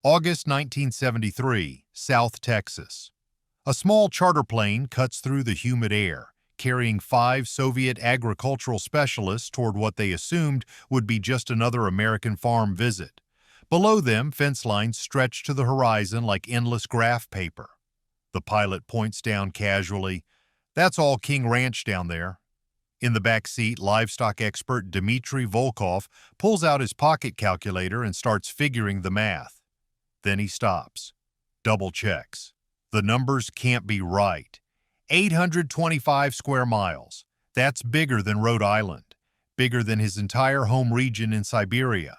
August 1973, South Texas. A small charter plane cuts through the humid air, carrying 5 Soviet agricultural specialists toward what they assumed would be just another American farm visit. Below them, fence lines stretch to the horizon like endless graph paper. The pilot points down casually. "That's all King Ranch down there." In the back seat, livestock expert Dmitry Volkov pulls out his pocket calculator and starts figuring the math. Then he stops, double checks. The numbers can't be right. 825 square miles. That's bigger than Rhode Island, bigger than his entire home region in Siberia.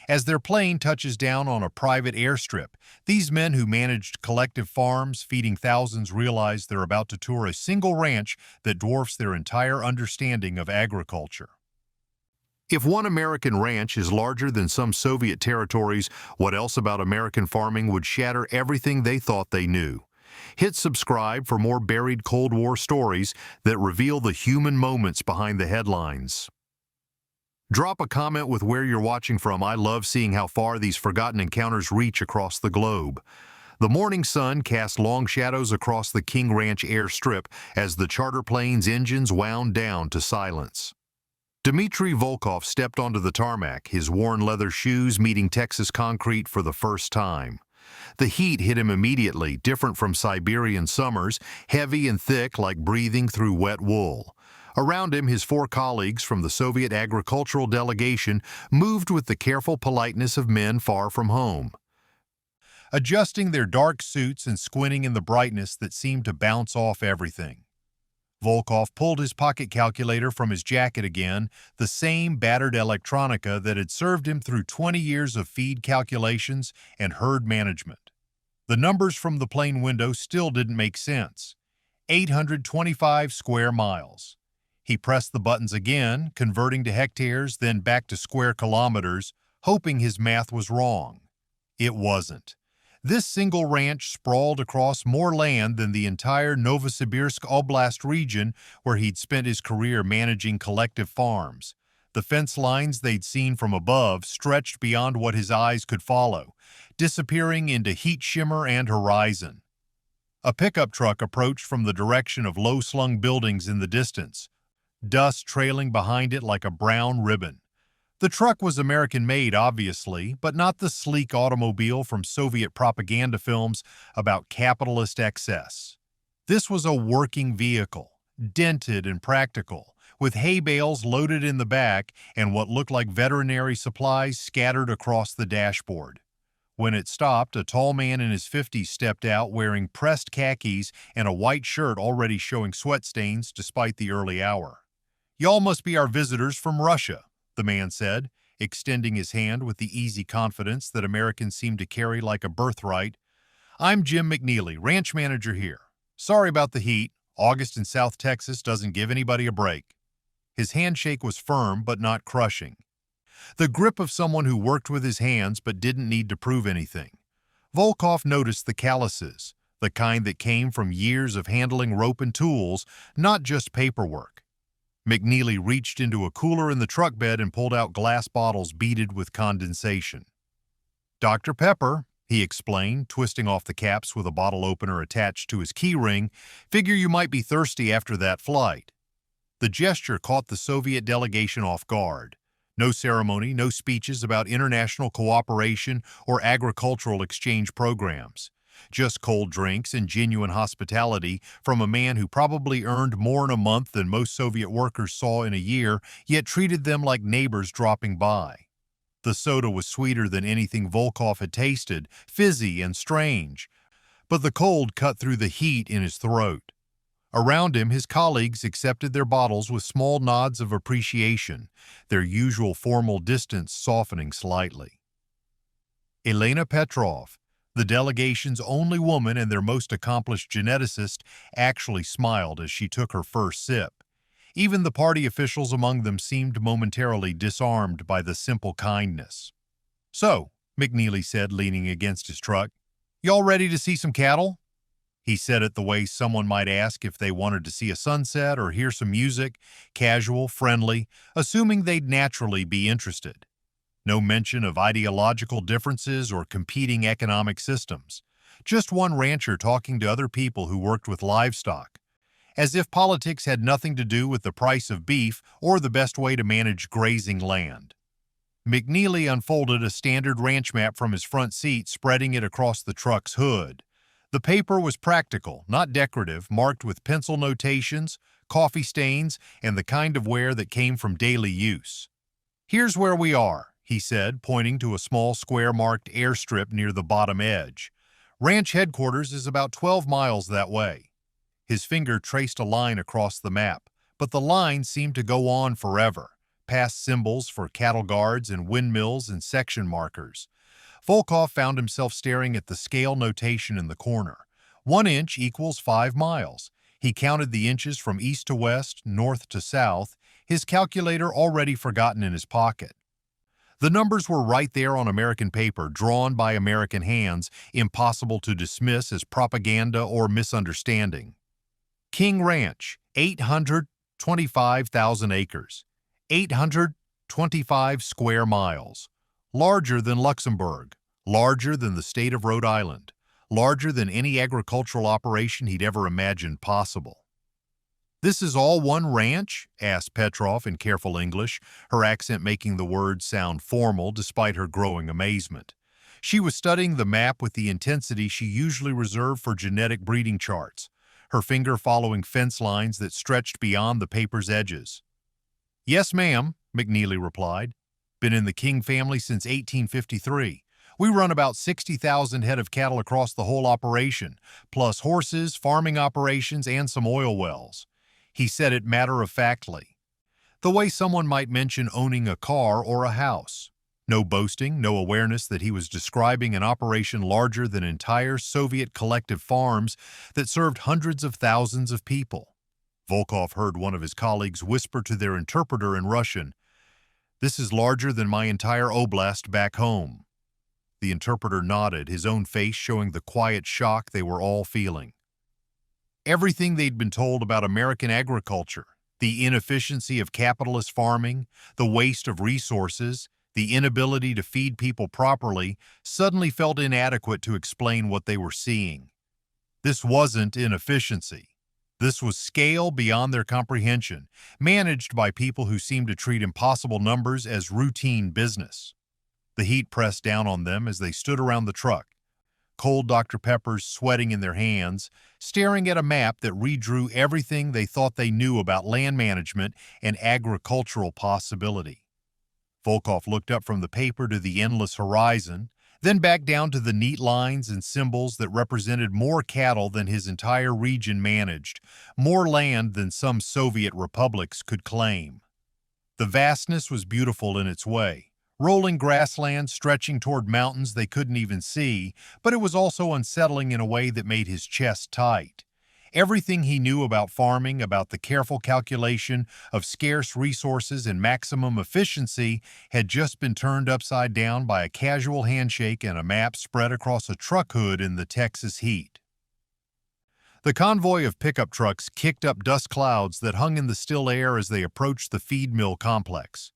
As their plane touches down on a private airstrip, these men who managed collective farms feeding thousands realize they're about to tour a single ranch that dwarfs their entire understanding of agriculture. If one American ranch is larger than some Soviet territories, what else about American farming would shatter everything they thought they knew? Hit subscribe for more buried Cold War stories that reveal the human moments behind the headlines. Drop a comment with where you're watching from. I love seeing how far these forgotten encounters reach across the globe. The morning sun cast long shadows across the King Ranch airstrip as the charter plane's engines wound down to silence. Dmitry Volkov stepped onto the tarmac, his worn leather shoes meeting Texas concrete for the first time. The heat hit him immediately, different from Siberian summers, heavy and thick like breathing through wet wool. Around him, his 4 colleagues from the Soviet agricultural delegation moved with the careful politeness of men far from home, adjusting their dark suits and squinting in the brightness that seemed to bounce off everything. Volkov pulled his pocket calculator from his jacket again, the same battered electronica that had served him through 20 years of feed calculations and herd management. The numbers from the plane window still didn't make sense. 825 square miles. He pressed the buttons again, converting to hectares, then back to square kilometers, hoping his math was wrong. It wasn't. This single ranch sprawled across more land than the entire Novosibirsk Oblast region where he'd spent his career managing collective farms. The fence lines they'd seen from above stretched beyond what his eyes could follow, disappearing into heat shimmer and horizon. A pickup truck approached from the direction of low-slung buildings in the distance, dust trailing behind it like a brown ribbon. The truck was American-made, obviously, but not the sleek automobile from Soviet propaganda films about capitalist excess. This was a working vehicle, dented and practical, with hay bales loaded in the back and what looked like veterinary supplies scattered across the dashboard. When it stopped, a tall man in his 50s stepped out wearing pressed khakis and a white shirt already showing sweat stains despite the early hour. "Y'all must be our visitors from Russia," the man said, extending his hand with the easy confidence that Americans seem to carry like a birthright. "I'm Jim McNeely, ranch manager here. Sorry about the heat. August in South Texas doesn't give anybody a break." His handshake was firm but not crushing. The grip of someone who worked with his hands but didn't need to prove anything. Volkov noticed the calluses, the kind that came from years of handling rope and tools, not just paperwork. McNeely reached into a cooler in the truck bed and pulled out glass bottles beaded with condensation. "Dr. Pepper," he explained, twisting off the caps with a bottle opener attached to his key ring. "Figure you might be thirsty after that flight." The gesture caught the Soviet delegation off guard. No ceremony, no speeches about international cooperation or agricultural exchange programs. Just cold drinks and genuine hospitality from a man who probably earned more in a month than most Soviet workers saw in a year, yet treated them like neighbors dropping by. The soda was sweeter than anything Volkov had tasted, fizzy and strange, but the cold cut through the heat in his throat. Around him, his colleagues accepted their bottles with small nods of appreciation, their usual formal distance softening slightly. Elena Petrov, the delegation's only woman and their most accomplished geneticist, actually smiled as she took her first sip. Even the party officials among them seemed momentarily disarmed by the simple kindness. "So," McNeely said, leaning against his truck, "y'all ready to see some cattle?" He said it the way someone might ask if they wanted to see a sunset or hear some music, casual, friendly, assuming they'd naturally be interested. No mention of ideological differences or competing economic systems. Just one rancher talking to other people who worked with livestock, as if politics had nothing to do with the price of beef or the best way to manage grazing land. McNeely unfolded a standard ranch map from his front seat, spreading it across the truck's hood. The paper was practical, not decorative, marked with pencil notations, coffee stains, and the kind of wear that came from daily use. "Here's where we are," he said, pointing to a small square-marked airstrip near the bottom edge. "Ranch headquarters is about 12 miles that way." His finger traced a line across the map, but the line seemed to go on forever, past symbols for cattle guards and windmills and section markers. Volkov found himself staring at the scale notation in the corner. 1 inch equals 5 miles. He counted the inches from east to west, north to south, his calculator already forgotten in his pocket. The numbers were right there on American paper, drawn by American hands, impossible to dismiss as propaganda or misunderstanding. King Ranch, 825,000 acres, 825 square miles. Larger than Luxembourg, larger than the state of Rhode Island, larger than any agricultural operation he'd ever imagined possible. "This is all one ranch?" asked Petrov in careful English, her accent making the words sound formal despite her growing amazement. She was studying the map with the intensity she usually reserved for genetic breeding charts, her finger following fence lines that stretched beyond the paper's edges. "Yes, ma'am," McNeely replied. "Been in the King family since 1853. We run about 60,000 head of cattle across the whole operation, plus horses, farming operations, and some oil wells." He said it matter-of-factly, the way someone might mention owning a car or a house. No boasting, no awareness that he was describing an operation larger than entire Soviet collective farms that served hundreds of thousands of people. Volkov heard one of his colleagues whisper to their interpreter in Russian, "This is larger than my entire oblast back home." The interpreter nodded, his own face showing the quiet shock they were all feeling. Everything they'd been told about American agriculture, the inefficiency of capitalist farming, the waste of resources, the inability to feed people properly, suddenly felt inadequate to explain what they were seeing. This wasn't inefficiency. This was scale beyond their comprehension, managed by people who seemed to treat impossible numbers as routine business. The heat pressed down on them as they stood around the truck, cold Dr. Peppers sweating in their hands, staring at a map that redrew everything they thought they knew about land management and agricultural possibility. Volkov looked up from the paper to the endless horizon, then back down to the neat lines and symbols that represented more cattle than his entire region managed, more land than some Soviet republics could claim. The vastness was beautiful in its way. Rolling grasslands stretching toward mountains they couldn't even see, but it was also unsettling in a way that made his chest tight. Everything he knew about farming, about the careful calculation of scarce resources and maximum efficiency, had just been turned upside down by a casual handshake and a map spread across a truck hood in the Texas heat. The convoy of pickup trucks kicked up dust clouds that hung in the still air as they approached the feed mill complex.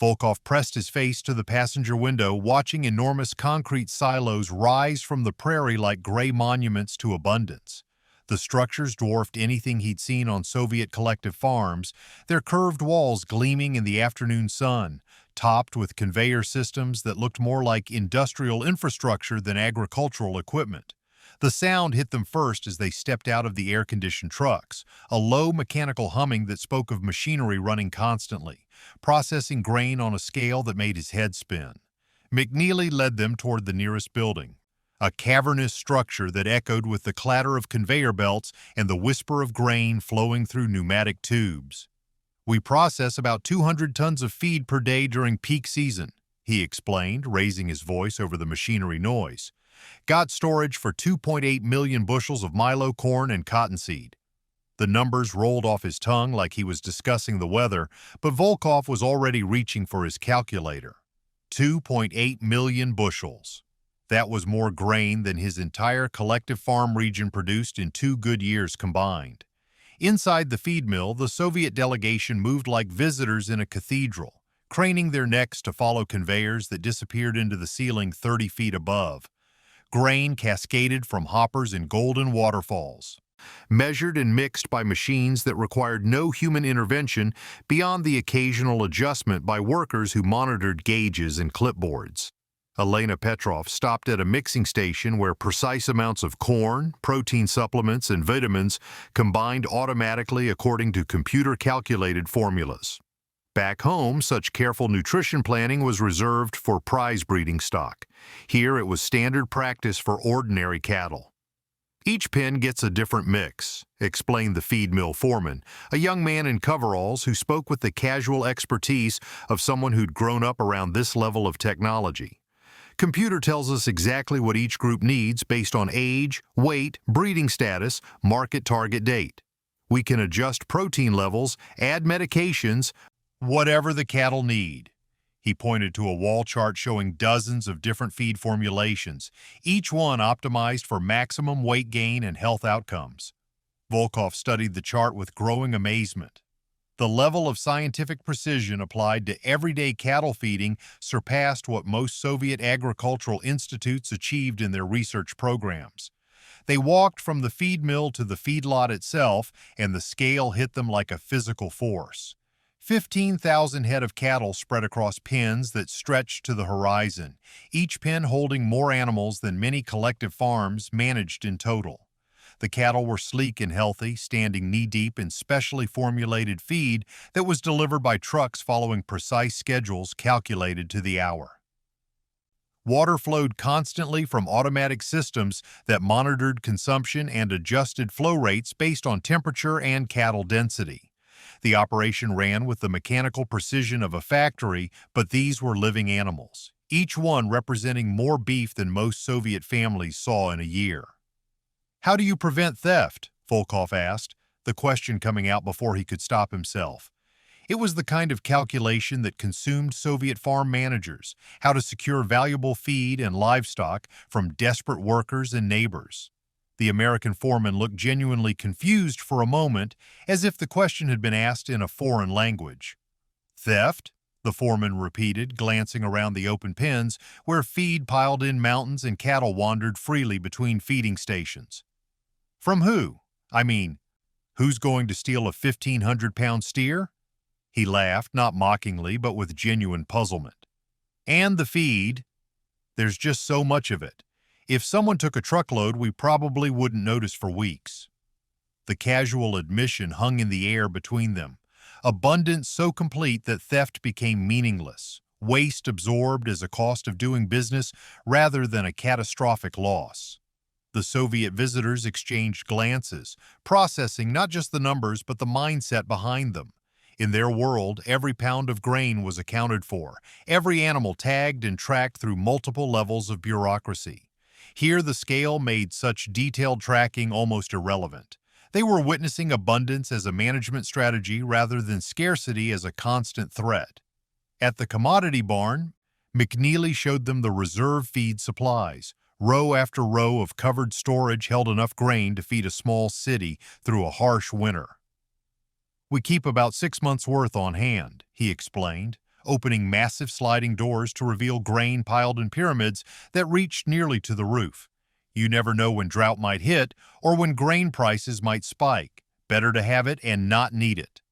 Volkov pressed his face to the passenger window, watching enormous concrete silos rise from the prairie like gray monuments to abundance. The structures dwarfed anything he'd seen on Soviet collective farms, their curved walls gleaming in the afternoon sun, topped with conveyor systems that looked more like industrial infrastructure than agricultural equipment. The sound hit them first as they stepped out of the air-conditioned trucks, a low mechanical humming that spoke of machinery running constantly, processing grain on a scale that made his head spin. McNeely led them toward the nearest building, a cavernous structure that echoed with the clatter of conveyor belts and the whisper of grain flowing through pneumatic tubes. "We process about 200 tons of feed per day during peak season," he explained, raising his voice over the machinery noise. "Got storage for 2.8 million bushels of milo, corn, and cottonseed." The numbers rolled off his tongue like he was discussing the weather, but Volkov was already reaching for his calculator. 2.8 million bushels. That was more grain than his entire collective farm region produced in 2 good years combined. Inside the feed mill, the Soviet delegation moved like visitors in a cathedral, craning their necks to follow conveyors that disappeared into the ceiling 30 feet above. Grain cascaded from hoppers in golden waterfalls, measured and mixed by machines that required no human intervention beyond the occasional adjustment by workers who monitored gauges and clipboards. Elena Petrov stopped at a mixing station where precise amounts of corn, protein supplements, and vitamins combined automatically according to computer-calculated formulas. Back home, such careful nutrition planning was reserved for prize breeding stock. Here, it was standard practice for ordinary cattle. Each pen gets a different mix, explained the feed mill foreman, a young man in coveralls who spoke with the casual expertise of someone who'd grown up around this level of technology. Computer tells us exactly what each group needs based on age, weight, breeding status, market target date. We can adjust protein levels, add medications, whatever the cattle need. He pointed to a wall chart showing dozens of different feed formulations, each one optimized for maximum weight gain and health outcomes. Volkov studied the chart with growing amazement. The level of scientific precision applied to everyday cattle feeding surpassed what most Soviet agricultural institutes achieved in their research programs. They walked from the feed mill to the feedlot itself, and the scale hit them like a physical force. 15,000 head of cattle spread across pens that stretched to the horizon, each pen holding more animals than many collective farms managed in total. The cattle were sleek and healthy, standing knee-deep in specially formulated feed that was delivered by trucks following precise schedules calculated to the hour. Water flowed constantly from automatic systems that monitored consumption and adjusted flow rates based on temperature and cattle density. The operation ran with the mechanical precision of a factory, but these were living animals, each one representing more beef than most Soviet families saw in a year. "How do you prevent theft?" Volkov asked, the question coming out before he could stop himself. It was the kind of calculation that consumed Soviet farm managers, how to secure valuable feed and livestock from desperate workers and neighbors. The American foreman looked genuinely confused for a moment, as if the question had been asked in a foreign language. "Theft?" the foreman repeated, glancing around the open pens where feed piled in mountains and cattle wandered freely between feeding stations. "From who? I mean, who's going to steal a 1,500-pound steer?" He laughed, not mockingly, but with genuine puzzlement. "And the feed. There's just so much of it. If someone took a truckload, we probably wouldn't notice for weeks." The casual admission hung in the air between them, abundance so complete that theft became meaningless, waste absorbed as a cost of doing business rather than a catastrophic loss. The Soviet visitors exchanged glances, processing not just the numbers but the mindset behind them. In their world, every pound of grain was accounted for, every animal tagged and tracked through multiple levels of bureaucracy. Here, the scale made such detailed tracking almost irrelevant. They were witnessing abundance as a management strategy rather than scarcity as a constant threat. At the commodity barn, McNeely showed them the reserve feed supplies. Row after row of covered storage held enough grain to feed a small city through a harsh winter. "We keep about 6 months' worth on hand," he explained, opening massive sliding doors to reveal grain piled in pyramids that reached nearly to the roof. "You never know when drought might hit or when grain prices might spike. Better to have it and not need it."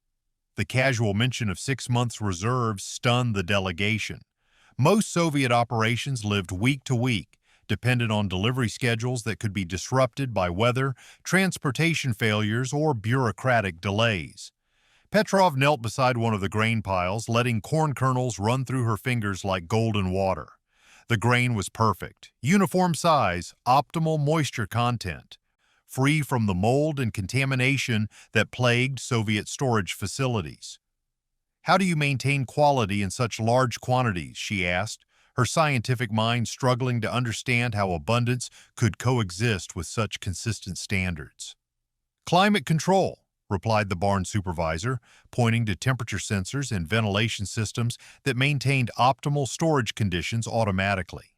The casual mention of 6 months' reserves stunned the delegation. Most Soviet operations lived week to week, dependent on delivery schedules that could be disrupted by weather, transportation failures, or bureaucratic delays. Petrov knelt beside one of the grain piles, letting corn kernels run through her fingers like golden water. The grain was perfect, uniform size, optimal moisture content, free from the mold and contamination that plagued Soviet storage facilities. "How do you maintain quality in such large quantities?" she asked, her scientific mind struggling to understand how abundance could coexist with such consistent standards. "Climate control," replied the barn supervisor, pointing to temperature sensors and ventilation systems that maintained optimal storage conditions automatically.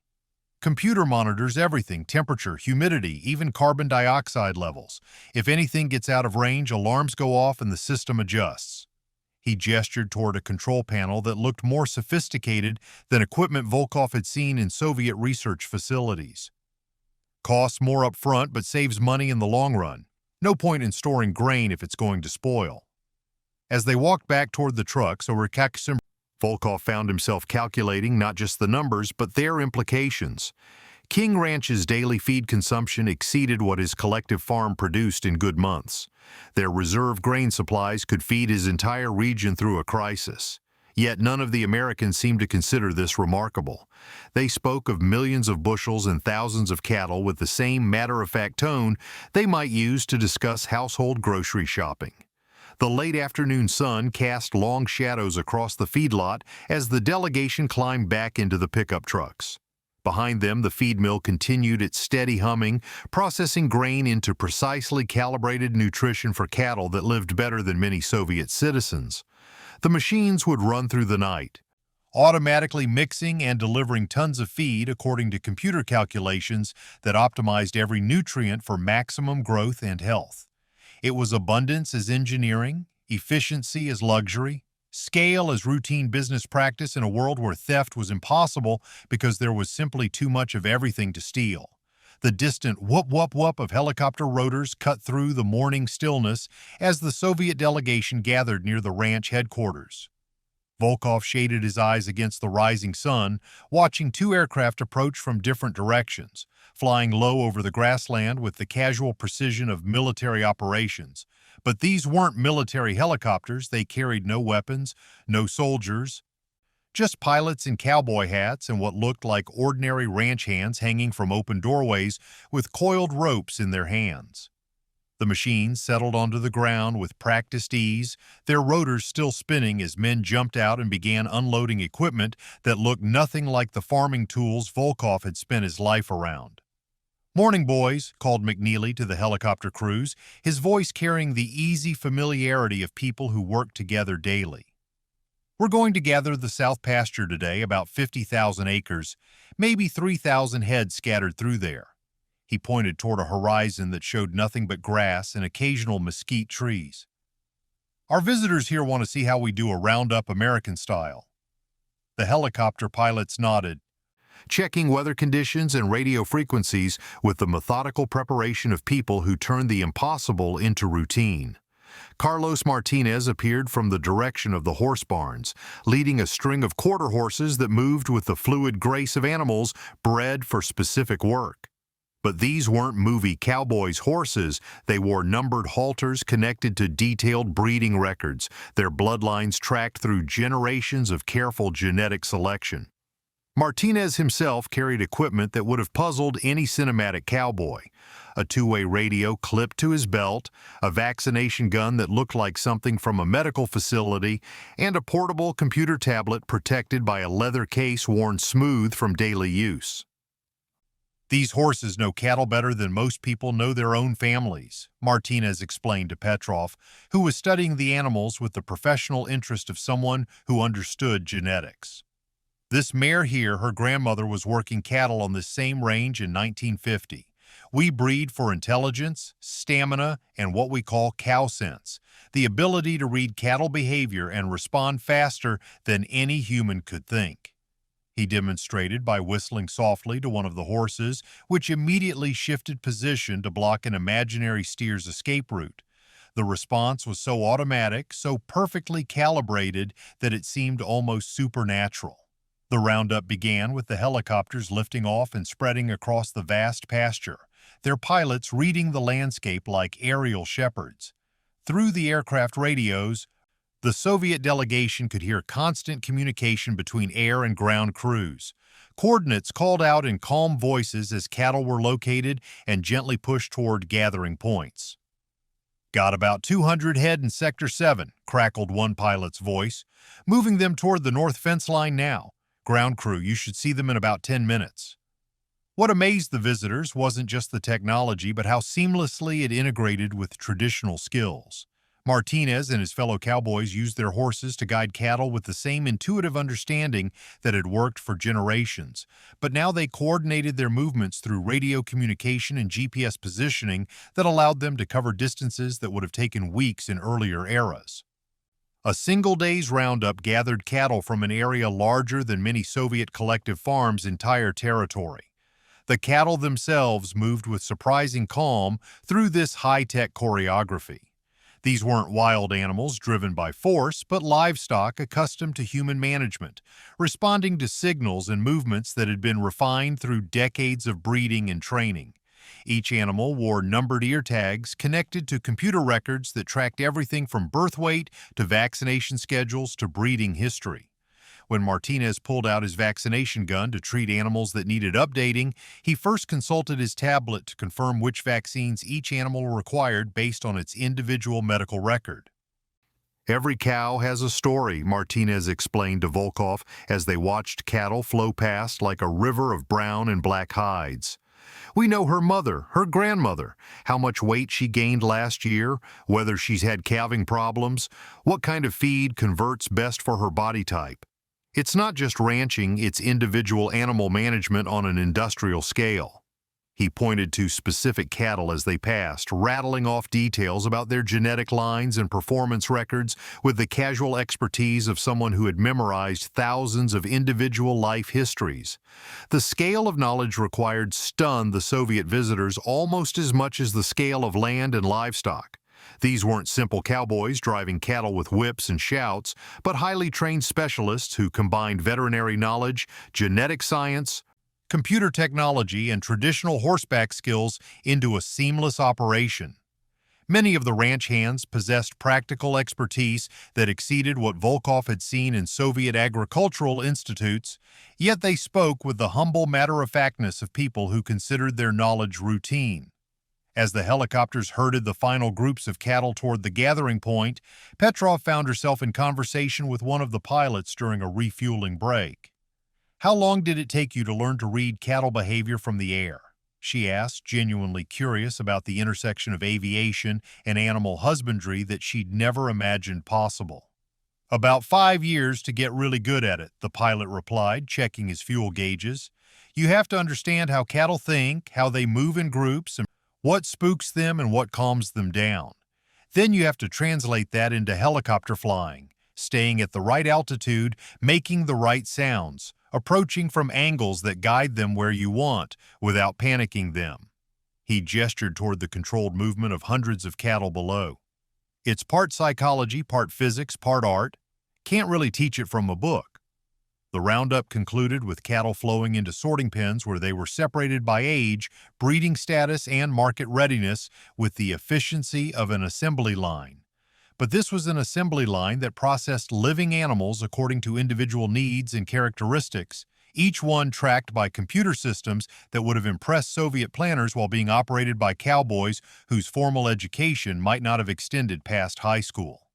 "Computer monitors everything: temperature, humidity, even carbon dioxide levels. If anything gets out of range, alarms go off and the system adjusts." He gestured toward a control panel that looked more sophisticated than equipment Volkov had seen in Soviet research facilities. Costs more up front but saves money in the long run. No point in storing grain if it's going to spoil. As they walked back toward the trucks over Cattlemen, Volkov found himself calculating not just the numbers but their implications. King Ranch's daily feed consumption exceeded what his collective farm produced in good months. Their reserve grain supplies could feed his entire region through a crisis. Yet none of the Americans seemed to consider this remarkable. They spoke of millions of bushels and thousands of cattle with the same matter-of-fact tone they might use to discuss household grocery shopping. The late afternoon sun cast long shadows across the feedlot as the delegation climbed back into the pickup trucks. Behind them, the feed mill continued its steady humming, processing grain into precisely calibrated nutrition for cattle that lived better than many Soviet citizens. The machines would run through the night, automatically mixing and delivering tons of feed according to computer calculations that optimized every nutrient for maximum growth and health. It was abundance as engineering, efficiency as luxury, scale as routine business practice in a world where theft was impossible because there was simply too much of everything to steal. The distant whoop-whoop-whoop of helicopter rotors cut through the morning stillness as the Soviet delegation gathered near the ranch headquarters. Volkov shaded his eyes against the rising sun, watching two aircraft approach from different directions, flying low over the grassland with the casual precision of military operations. But these weren't military helicopters. They carried no weapons, no soldiers, just pilots in cowboy hats and what looked like ordinary ranch hands hanging from open doorways with coiled ropes in their hands. The machines settled onto the ground with practiced ease, their rotors still spinning as men jumped out and began unloading equipment that looked nothing like the farming tools Volkov had spent his life around. "Morning, boys," called McNeely to the helicopter crews, his voice carrying the easy familiarity of people who work together daily. "We're going to gather the south pasture today, about 50,000 acres, maybe 3,000 head scattered through there." He pointed toward a horizon that showed nothing but grass and occasional mesquite trees. "Our visitors here want to see how we do a roundup American style." The helicopter pilots nodded, checking weather conditions and radio frequencies with the methodical preparation of people who turn the impossible into routine. Carlos Martinez appeared from the direction of the horse barns, leading a string of quarter horses that moved with the fluid grace of animals bred for specific work. But these weren't movie cowboys' horses. They wore numbered halters connected to detailed breeding records, their bloodlines tracked through generations of careful genetic selection. Martinez himself carried equipment that would have puzzled any cinematic cowboy: a two-way radio clipped to his belt, a vaccination gun that looked like something from a medical facility, and a portable computer tablet protected by a leather case worn smooth from daily use. "These horses know cattle better than most people know their own families," Martinez explained to Petrov, who was studying the animals with the professional interest of someone who understood genetics. "This mare here, her grandmother was working cattle on this same range in 1950. We breed for intelligence, stamina, and what we call cow sense, the ability to read cattle behavior and respond faster than any human could think." He demonstrated by whistling softly to one of the horses, which immediately shifted position to block an imaginary steer's escape route. The response was so automatic, so perfectly calibrated, that it seemed almost supernatural. The roundup began with the helicopters lifting off and spreading across the vast pasture, their pilots reading the landscape like aerial shepherds. Through the aircraft radios, the Soviet delegation could hear constant communication between air and ground crews. Coordinates called out in calm voices as cattle were located and gently pushed toward gathering points. "Got about 200 head in Sector 7, crackled one pilot's voice. "Moving them toward the north fence line now. Ground crew, you should see them in about 10 minutes. What amazed the visitors wasn't just the technology, but how seamlessly it integrated with traditional skills. Martinez and his fellow cowboys used their horses to guide cattle with the same intuitive understanding that had worked for generations, but now they coordinated their movements through radio communication and GPS positioning that allowed them to cover distances that would have taken weeks in earlier eras. A single day's roundup gathered cattle from an area larger than many Soviet collective farms' entire territory. The cattle themselves moved with surprising calm through this high-tech choreography. These weren't wild animals driven by force, but livestock accustomed to human management, responding to signals and movements that had been refined through decades of breeding and training. Each animal wore numbered ear tags connected to computer records that tracked everything from birth weight to vaccination schedules to breeding history. When Martinez pulled out his vaccination gun to treat animals that needed updating, he first consulted his tablet to confirm which vaccines each animal required based on its individual medical record. "Every cow has a story," Martinez explained to Volkov as they watched cattle flow past like a river of brown and black hides. "We know her mother, her grandmother, how much weight she gained last year, whether she's had calving problems, what kind of feed converts best for her body type. It's not just ranching, it's individual animal management on an industrial scale." He pointed to specific cattle as they passed, rattling off details about their genetic lines and performance records with the casual expertise of someone who had memorized thousands of individual life histories. The scale of knowledge required stunned the Soviet visitors almost as much as the scale of land and livestock. These weren't simple cowboys driving cattle with whips and shouts, but highly trained specialists who combined veterinary knowledge, genetic science, computer technology, and traditional horseback skills into a seamless operation. Many of the ranch hands possessed practical expertise that exceeded what Volkov had seen in Soviet agricultural institutes, yet they spoke with the humble matter-of-factness of people who considered their knowledge routine. As the helicopters herded the final groups of cattle toward the gathering point, Petrov found herself in conversation with one of the pilots during a refueling break. "How long did it take you to learn to read cattle behavior from the air?" she asked, genuinely curious about the intersection of aviation and animal husbandry that she'd never imagined possible. "About 5 years to get really good at it," the pilot replied, checking his fuel gauges. "You have to understand how cattle think, how they move in groups, and what spooks them and what calms them down. Then you have to translate that into helicopter flying, staying at the right altitude, making the right sounds, approaching from angles that guide them where you want, without panicking them." He gestured toward the controlled movement of hundreds of cattle below. "It's part psychology, part physics, part art. Can't really teach it from a book." The roundup concluded with cattle flowing into sorting pens where they were separated by age, breeding status, and market readiness with the efficiency of an assembly line. But this was an assembly line that processed living animals according to individual needs and characteristics, each one tracked by computer systems that would have impressed Soviet planners while being operated by cowboys whose formal education might not have extended past high school.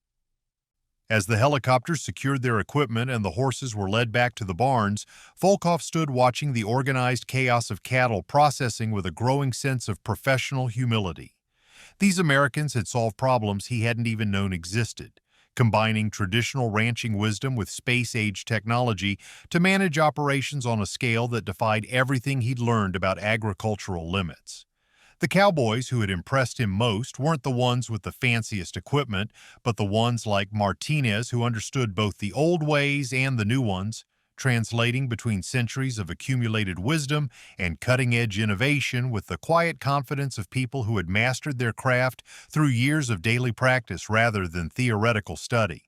As the helicopters secured their equipment and the horses were led back to the barns, Volkov stood watching the organized chaos of cattle processing with a growing sense of professional humility. These Americans had solved problems he hadn't even known existed, combining traditional ranching wisdom with space-age technology to manage operations on a scale that defied everything he'd learned about agricultural limits. The cowboys who had impressed him most weren't the ones with the fanciest equipment, but the ones like Martinez who understood both the old ways and the new ones, translating between centuries of accumulated wisdom and cutting-edge innovation with the quiet confidence of people who had mastered their craft through years of daily practice rather than theoretical study.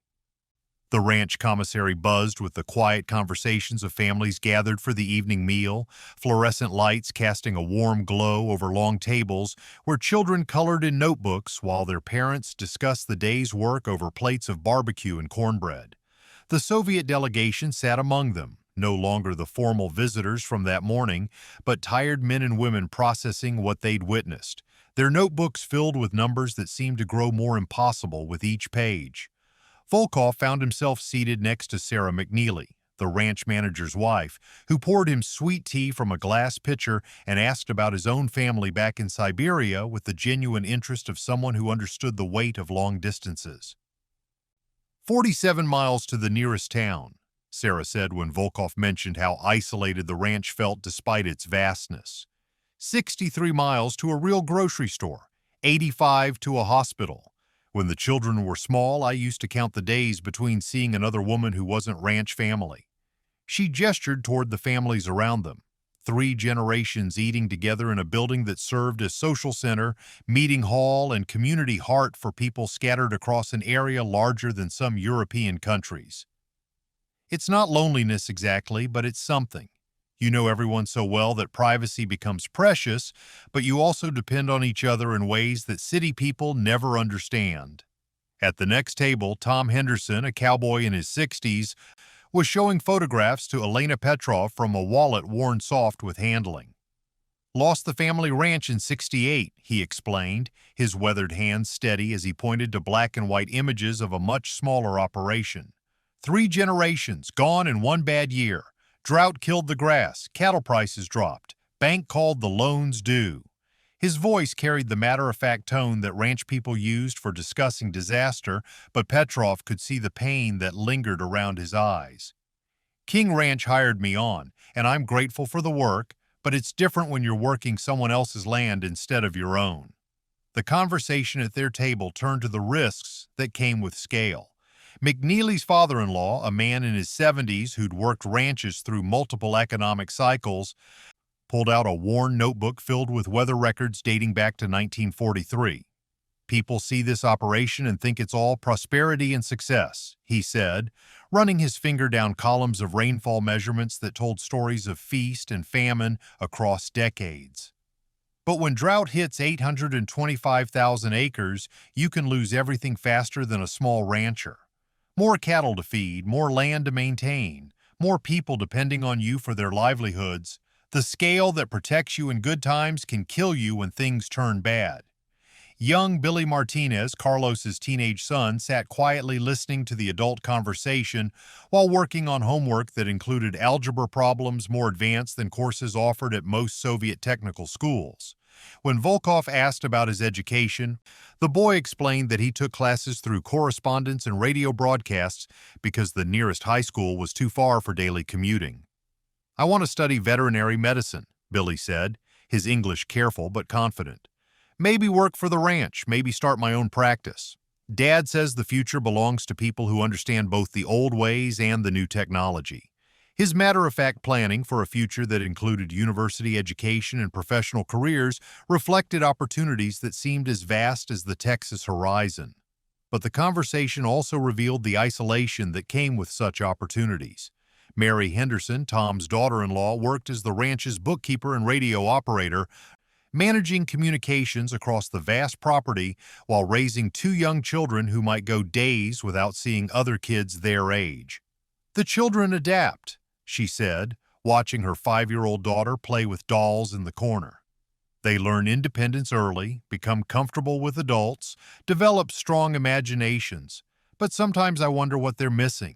The ranch commissary buzzed with the quiet conversations of families gathered for the evening meal, fluorescent lights casting a warm glow over long tables where children colored in notebooks while their parents discussed the day's work over plates of barbecue and cornbread. The Soviet delegation sat among them, no longer the formal visitors from that morning, but tired men and women processing what they'd witnessed, their notebooks filled with numbers that seemed to grow more impossible with each page. Volkov found himself seated next to Sarah McNeely, the ranch manager's wife, who poured him sweet tea from a glass pitcher and asked about his own family back in Siberia with the genuine interest of someone who understood the weight of long distances. 47 miles to the nearest town, Sarah said when Volkov mentioned how isolated the ranch felt despite its vastness. 63 miles to a real grocery store, 85 to a hospital. When the children were small, I used to count the days between seeing another woman who wasn't ranch family. She gestured toward the families around them. 3 generations eating together in a building that served as social center, meeting hall, and community heart for people scattered across an area larger than some European countries. It's not loneliness exactly, but it's something. You know everyone so well that privacy becomes precious, but you also depend on each other in ways that city people never understand. At the next table, Tom Henderson, a cowboy in his 60s, was showing photographs to Elena Petrov from a wallet worn soft with handling. Lost the family ranch in '68, he explained, his weathered hands steady as he pointed to black and white images of a much smaller operation. 3 generations, gone in one bad year. Drought killed the grass, cattle prices dropped, bank called the loans due. His voice carried the matter-of-fact tone that ranch people used for discussing disaster, but Petrov could see the pain that lingered around his eyes. King Ranch hired me on, and I'm grateful for the work, but it's different when you're working someone else's land instead of your own. The conversation at their table turned to the risks that came with scale. McNeely's father-in-law, a man in his 70s who'd worked ranches through multiple economic cycles, pulled out a worn notebook filled with weather records dating back to 1943. People see this operation and think it's all prosperity and success, he said, running his finger down columns of rainfall measurements that told stories of feast and famine across decades. But when drought hits 825,000 acres, you can lose everything faster than a small rancher. More cattle to feed, more land to maintain, more people depending on you for their livelihoods. The scale that protects you in good times can kill you when things turn bad. Young Billy Martinez, Carlos's teenage son, sat quietly listening to the adult conversation while working on homework that included algebra problems more advanced than courses offered at most Soviet technical schools. When Volkov asked about his education, the boy explained that he took classes through correspondence and radio broadcasts because the nearest high school was too far for daily commuting. "I want to study veterinary medicine," Billy said, his English careful but confident. "Maybe work for the ranch, maybe start my own practice. Dad says the future belongs to people who understand both the old ways and the new technology." His matter-of-fact planning for a future that included university education and professional careers reflected opportunities that seemed as vast as the Texas horizon. But the conversation also revealed the isolation that came with such opportunities. Mary Henderson, Tom's daughter-in-law, worked as the ranch's bookkeeper and radio operator, managing communications across the vast property while raising 2 young children who might go days without seeing other kids their age. "The children adapt," she said, watching her 5-year-old daughter play with dolls in the corner. "They learn independence early, become comfortable with adults, develop strong imaginations. But sometimes I wonder what they're missing.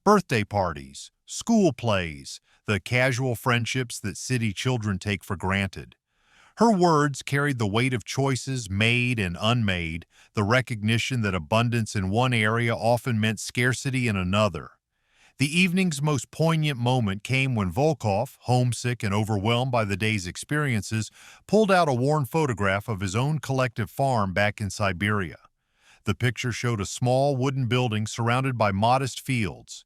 Birthday parties, school plays, the casual friendships that city children take for granted." Her words carried the weight of choices made and unmade, the recognition that abundance in one area often meant scarcity in another. The evening's most poignant moment came when Volkov, homesick and overwhelmed by the day's experiences, pulled out a worn photograph of his own collective farm back in Siberia. The picture showed a small wooden building surrounded by modest fields,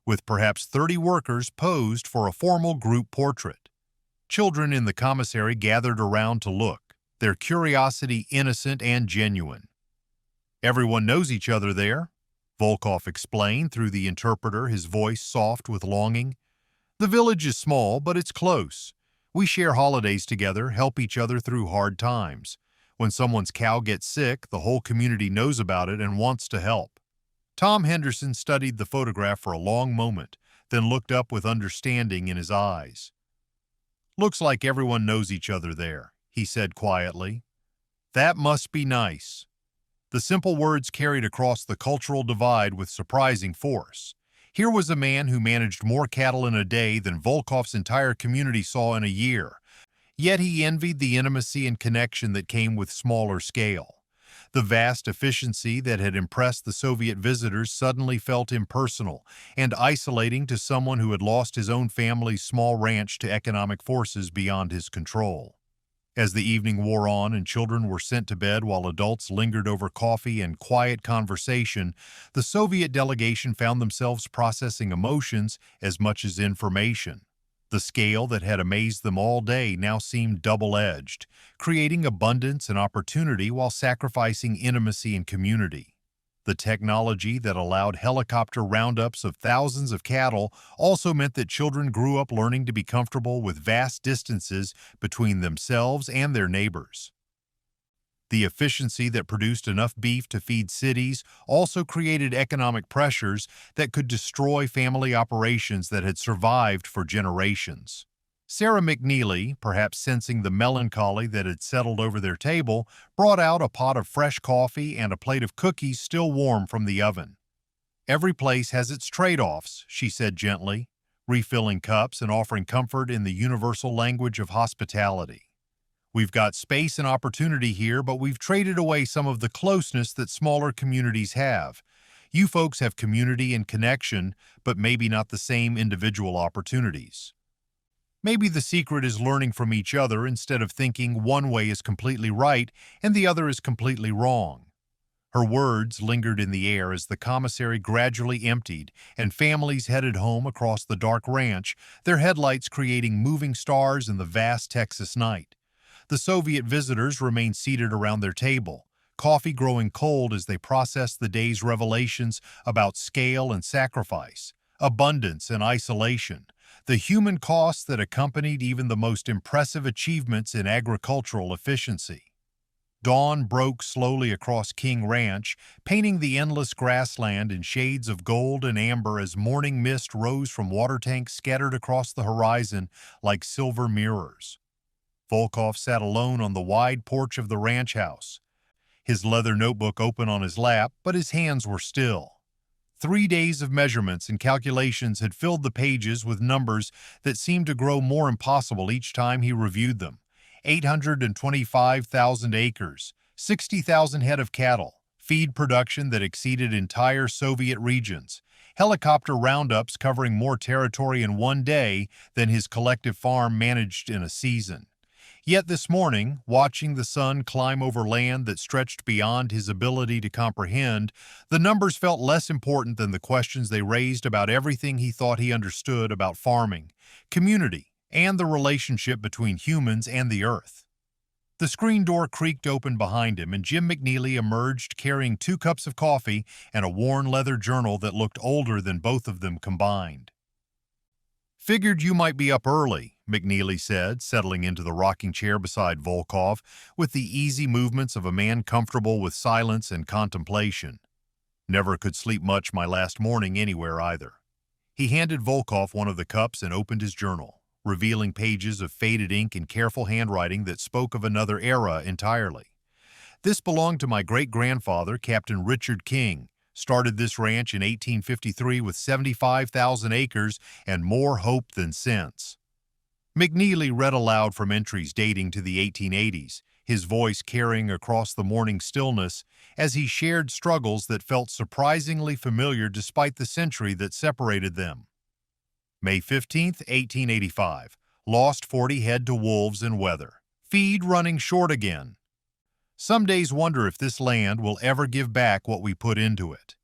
with perhaps 30 workers posed for a formal group portrait. Children in the commissary gathered around to look, their curiosity innocent and genuine. "Everyone knows each other there," Volkov explained through the interpreter, his voice soft with longing. "The village is small, but it's close. We share holidays together, help each other through hard times. When someone's cow gets sick, the whole community knows about it and wants to help." Tom Henderson studied the photograph for a long moment, then looked up with understanding in his eyes. "Looks like everyone knows each other there," he said quietly. "That must be nice." The simple words carried across the cultural divide with surprising force. Here was a man who managed more cattle in a day than Volkov's entire community saw in a year, yet he envied the intimacy and connection that came with smaller scale. The vast efficiency that had impressed the Soviet visitors suddenly felt impersonal and isolating to someone who had lost his own family's small ranch to economic forces beyond his control. As the evening wore on and children were sent to bed while adults lingered over coffee and quiet conversation, the Soviet delegation found themselves processing emotions as much as information. The scale that had amazed them all day now seemed double-edged, creating abundance and opportunity while sacrificing intimacy and community. The technology that allowed helicopter roundups of thousands of cattle also meant that children grew up learning to be comfortable with vast distances between themselves and their neighbors. The efficiency that produced enough beef to feed cities also created economic pressures that could destroy family operations that had survived for generations. Sarah McNeely, perhaps sensing the melancholy that had settled over their table, brought out a pot of fresh coffee and a plate of cookies still warm from the oven. "Every place has its trade-offs," she said gently, refilling cups and offering comfort in the universal language of hospitality. "We've got space and opportunity here, but we've traded away some of the closeness that smaller communities have. You folks have community and connection, but maybe not the same individual opportunities. Maybe the secret is learning from each other instead of thinking one way is completely right and the other is completely wrong." Her words lingered in the air as the commissary gradually emptied and families headed home across the dark ranch, their headlights creating moving stars in the vast Texas night. The Soviet visitors remained seated around their table, coffee growing cold as they processed the day's revelations about scale and sacrifice, abundance and isolation, the human costs that accompanied even the most impressive achievements in agricultural efficiency. Dawn broke slowly across King Ranch, painting the endless grassland in shades of gold and amber as morning mist rose from water tanks scattered across the horizon like silver mirrors. Volkov sat alone on the wide porch of the ranch house, his leather notebook open on his lap, but his hands were still. 3 days of measurements and calculations had filled the pages with numbers that seemed to grow more impossible each time he reviewed them. 825,000 acres, 60,000 head of cattle, feed production that exceeded entire Soviet regions, helicopter roundups covering more territory in one day than his collective farm managed in a season. Yet this morning, watching the sun climb over land that stretched beyond his ability to comprehend, the numbers felt less important than the questions they raised about everything he thought he understood about farming, community, and the relationship between humans and the earth. The screen door creaked open behind him, and Jim McNeely emerged carrying 2 cups of coffee and a worn leather journal that looked older than both of them combined. "Figured you might be up early," McNeely said, settling into the rocking chair beside Volkov with the easy movements of a man comfortable with silence and contemplation. "Never could sleep much my last morning anywhere either." He handed Volkov one of the cups and opened his journal, revealing pages of faded ink and careful handwriting that spoke of another era entirely. "This belonged to my great-grandfather, Captain Richard King. Started this ranch in 1853 with 75,000 acres and more hope than sense." McNeely read aloud from entries dating to the 1880s, his voice carrying across the morning stillness as he shared struggles that felt surprisingly familiar despite the century that separated them. May 15, 1885. Lost 40 head to wolves and weather. Feed running short again. Some days wonder if this land will ever give back what we put into it.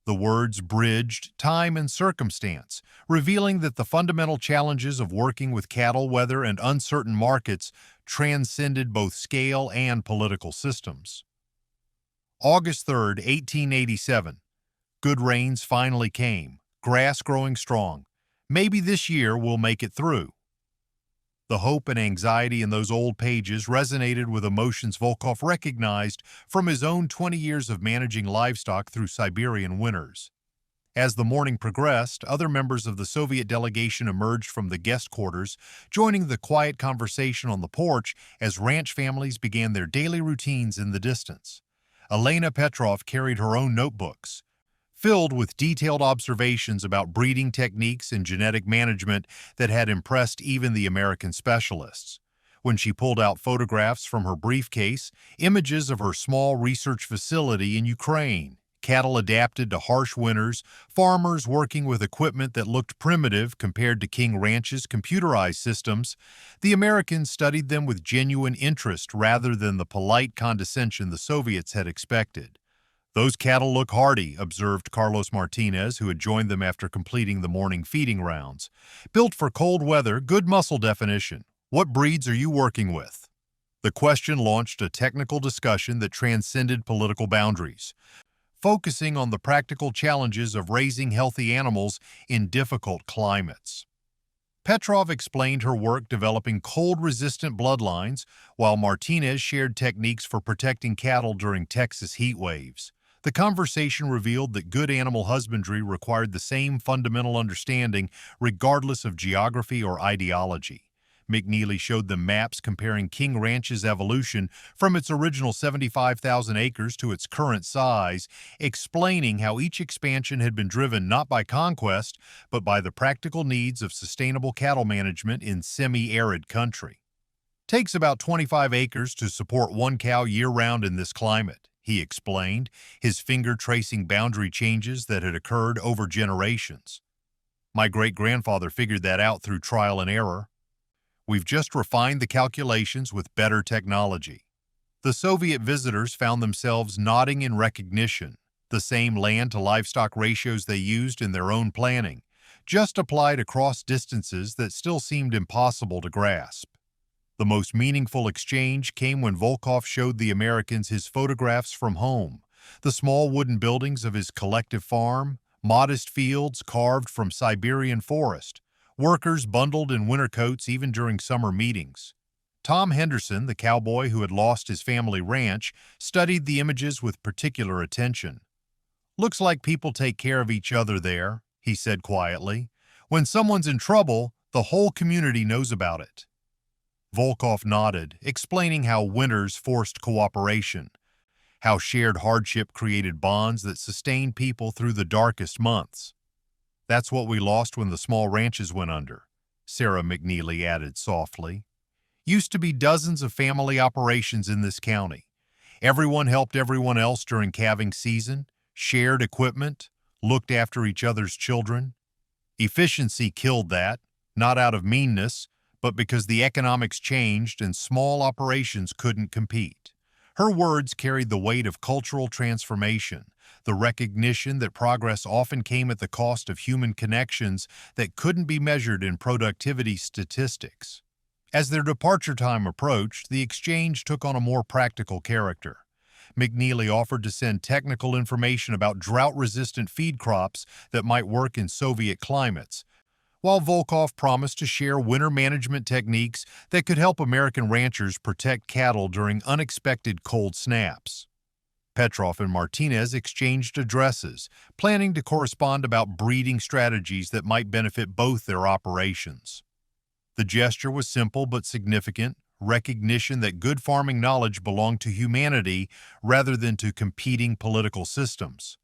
The words bridged time and circumstance, revealing that the fundamental challenges of working with cattle, weather, and uncertain markets transcended both scale and political systems. August 3, 1887. Good rains finally came, grass growing strong. Maybe this year we'll make it through. The hope and anxiety in those old pages resonated with emotions Volkov recognized from his own 20 years of managing livestock through Siberian winters. As the morning progressed, other members of the Soviet delegation emerged from the guest quarters, joining the quiet conversation on the porch as ranch families began their daily routines in the distance. Elena Petrov carried her own notebooks, filled with detailed observations about breeding techniques and genetic management that had impressed even the American specialists. When she pulled out photographs from her briefcase, images of her small research facility in Ukraine cattle adapted to harsh winters, farmers working with equipment that looked primitive compared to King Ranch's computerized systems. The Americans studied them with genuine interest rather than the polite condescension the Soviets had expected. "Those cattle look hardy," observed Carlos Martinez, who had joined them after completing the morning feeding rounds. "Built for cold weather, good muscle definition. What breeds are you working with?" The question launched a technical discussion that transcended political boundaries, focusing on the practical challenges of raising healthy animals in difficult climates. Petrov explained her work developing cold-resistant bloodlines, while Martinez shared techniques for protecting cattle during Texas heat waves. The conversation revealed that good animal husbandry required the same fundamental understanding regardless of geography or ideology. McNeely showed them maps comparing King Ranch's evolution from its original 75,000 acres to its current size, explaining how each expansion had been driven not by conquest, but by the practical needs of sustainable cattle management in semi-arid country. "Takes about 25 acres to support one cow year-round in this climate," he explained, his finger tracing boundary changes that had occurred over generations. "My great-grandfather figured that out through trial and error. We've just refined the calculations with better technology." The Soviet visitors found themselves nodding in recognition. The same land-to-livestock ratios they used in their own planning, just applied across distances that still seemed impossible to grasp. The most meaningful exchange came when Volkov showed the Americans his photographs from home, the small wooden buildings of his collective farm, modest fields carved from Siberian forest, workers bundled in winter coats even during summer meetings. Tom Henderson, the cowboy who had lost his family ranch, studied the images with particular attention. "Looks like people take care of each other there," he said quietly. "When someone's in trouble, the whole community knows about it." Volkov nodded, explaining how winters forced cooperation, how shared hardship created bonds that sustained people through the darkest months. "That's what we lost when the small ranches went under," Sarah McNeely added softly. "Used to be dozens of family operations in this county. Everyone helped everyone else during calving season, shared equipment, looked after each other's children. Efficiency killed that, not out of meanness, but because the economics changed and small operations couldn't compete." Her words carried the weight of cultural transformation, the recognition that progress often came at the cost of human connections that couldn't be measured in productivity statistics. As their departure time approached, the exchange took on a more practical character. McNeely offered to send technical information about drought-resistant feed crops that might work in Soviet climates, while Volkov promised to share winter management techniques that could help American ranchers protect cattle during unexpected cold snaps. Petrov and Martinez exchanged addresses, planning to correspond about breeding strategies that might benefit both their operations. The gesture was simple but significant, recognition that good farming knowledge belonged to humanity rather than to competing political systems.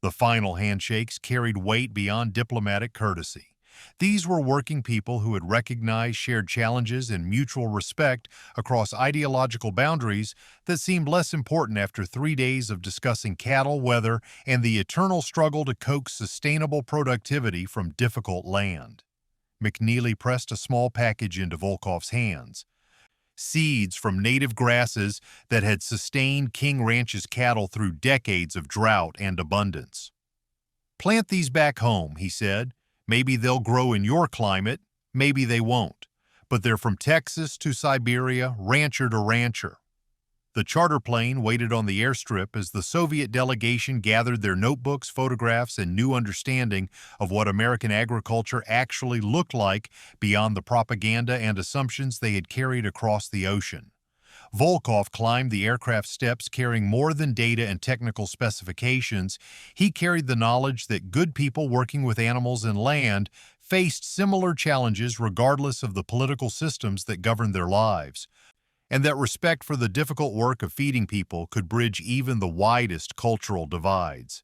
The final handshakes carried weight beyond diplomatic courtesy. These were working people who had recognized shared challenges and mutual respect across ideological boundaries that seemed less important after 3 days of discussing cattle, weather, and the eternal struggle to coax sustainable productivity from difficult land. McNeely pressed a small package into Volkov's hands. Seeds from native grasses that had sustained King Ranch's cattle through decades of drought and abundance. "Plant these back home," he said. "Maybe they'll grow in your climate, maybe they won't. But they're from Texas to Siberia, rancher to rancher." The charter plane waited on the airstrip as the Soviet delegation gathered their notebooks, photographs, and new understanding of what American agriculture actually looked like beyond the propaganda and assumptions they had carried across the ocean. Volkov climbed the aircraft steps carrying more than data and technical specifications. He carried the knowledge that good people working with animals and land faced similar challenges regardless of the political systems that governed their lives, and that respect for the difficult work of feeding people could bridge even the widest cultural divides.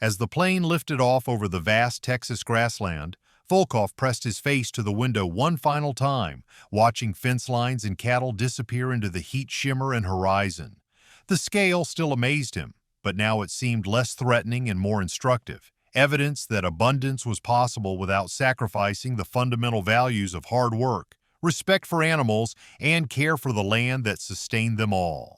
As the plane lifted off over the vast Texas grassland, Volkov pressed his face to the window one final time, watching fence lines and cattle disappear into the heat shimmer and horizon. The scale still amazed him, but now it seemed less threatening and more instructive. Evidence that abundance was possible without sacrificing the fundamental values of hard work, respect for animals, and care for the land that sustained them all.